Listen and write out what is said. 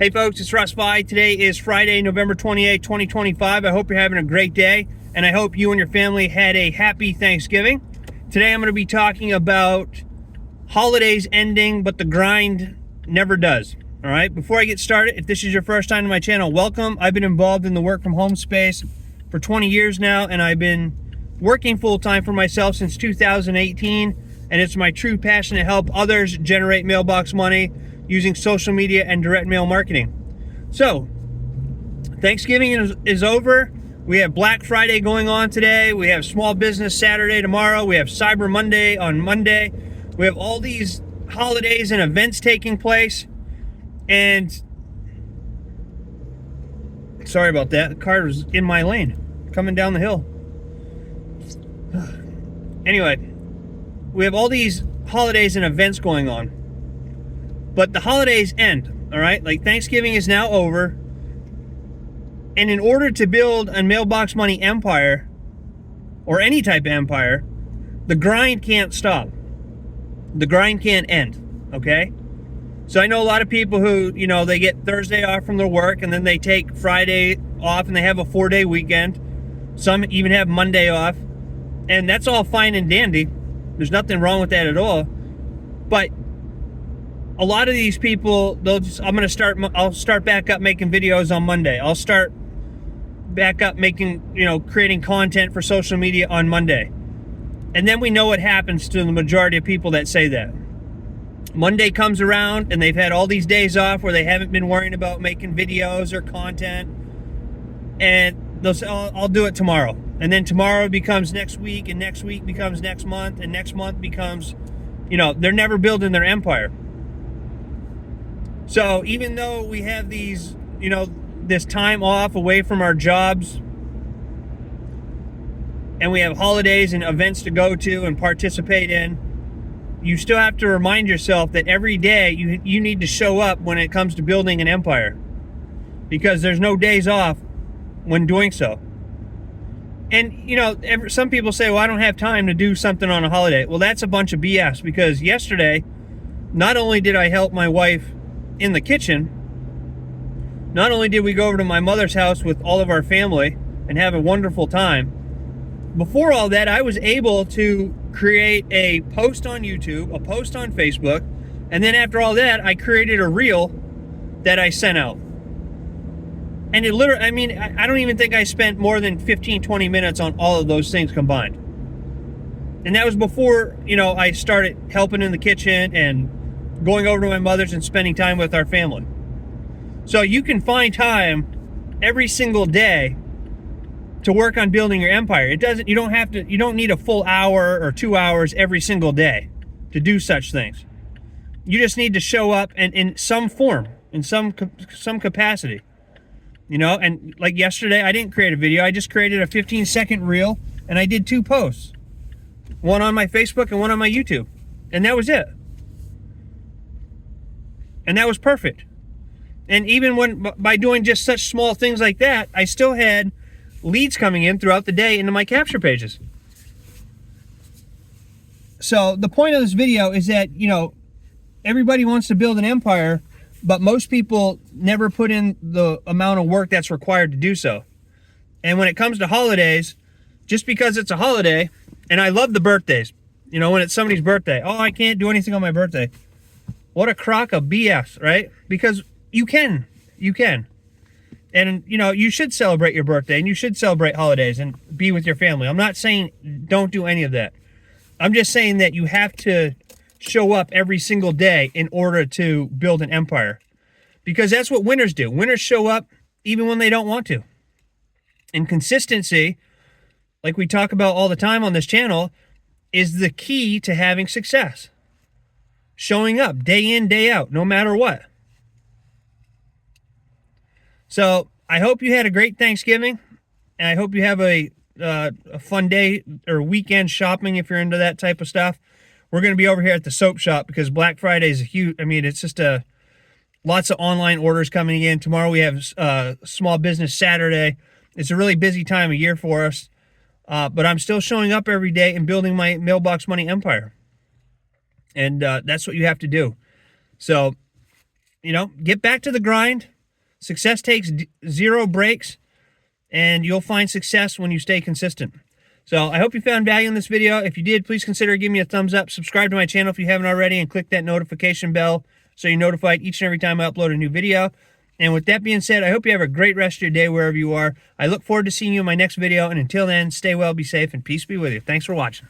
Hey folks, it's Russ. Today is Friday, November 28, 2025. I hope you're having a great day, and I hope you and your family had a happy Thanksgiving. Today I'm going to be talking about holidays ending, but the grind never does. All right, before I get started, if this is your first time to my channel, welcome. I've been involved in the work from home space for 20 years now, and I've been working full-time for myself since 2018, and it's my true passion to help others generate mailbox money using social media and direct mail marketing. So, Thanksgiving is over. We have Black Friday going on today. We have Small Business Saturday tomorrow. We have Cyber Monday on Monday. We have all these holidays and events taking place. And sorry about that. The car was in my lane coming down the hill. Anyway, we have all these holidays and events going on. But the holidays end, all right? Like Thanksgiving is now over. And in order to build a mailbox money empire, or any type of empire, the grind can't stop. The grind can't end, okay? So I know a lot of people who, they get Thursday off from their work, and then they take Friday off, and they have a 4-day weekend. Some even have Monday off. And that's all fine and dandy. There's nothing wrong with that at all. But a lot of these people, I'll start back up making videos on Monday. I'll start back up making, creating content for social media on Monday. And then we know what happens to the majority of people that say that. Monday comes around and they've had all these days off where they haven't been worrying about making videos or content. And they'll say, oh, I'll do it tomorrow. And then tomorrow becomes next week, and next week becomes next month, and next month becomes, they're never building their empire. So even though we have these, this time off away from our jobs, and we have holidays and events to go to and participate in, you still have to remind yourself that every day you need to show up when it comes to building an empire, because there's no days off when doing so. And, some people say, well, I don't have time to do something on a holiday. Well, that's a bunch of BS, because yesterday, not only did I help my wife in the kitchen, not only did we go over to my mother's house with all of our family and have a wonderful time, before all that, I was able to create a post on YouTube, a post on Facebook, and then after all that, I created a reel that I sent out. And it literally, I don't even think I spent more than 15, 20 minutes on all of those things combined. And that was before, I started helping in the kitchen and going over to my mother's and spending time with our family. So you can find time every single day to work on building your empire. You don't need a full hour or 2 hours every single day to do such things. You just need to show up and in some form, in some capacity. And like yesterday, I didn't create a video. I just created a 15-second reel, and I did 2 posts. One on my Facebook and one on my YouTube. And that was it. And that was perfect. And even by doing just such small things like that, I still had leads coming in throughout the day into my capture pages. So the point of this video is that, everybody wants to build an empire, but most people never put in the amount of work that's required to do so. And when it comes to holidays, just because it's a holiday, and I love the birthdays, when it's somebody's birthday, oh, I can't do anything on my birthday. What a crock of BS, right? Because you can. And, you should celebrate your birthday, and you should celebrate holidays and be with your family. I'm not saying don't do any of that. I'm just saying that you have to show up every single day in order to build an empire. Because that's what winners do. Winners show up even when they don't want to. And consistency, like we talk about all the time on this channel, is the key to having success. Showing up day in, day out, no matter what. So I hope you had a great Thanksgiving, and I hope you have a fun day or weekend shopping if you're into that type of stuff. We're going to be over here at the soap shop because Black Friday is a huge, it's just lots of online orders coming in. Tomorrow we have Small Business Saturday. It's a really busy time of year for us, but I'm still showing up every day and building my mailbox money empire. And that's what you have to do. So you know, get back to the grind. Success takes zero breaks, and you'll find success when you stay consistent. So I hope you found value in this video. If you did, please consider giving me a thumbs up. Subscribe to my channel if you haven't already, and click that notification bell so you're notified each and every time I upload a new video. And with that being said, I hope you have a great rest of your day wherever you are. I look forward to seeing you in my next video. And until then, stay well, be safe, and peace be with you. Thanks for watching.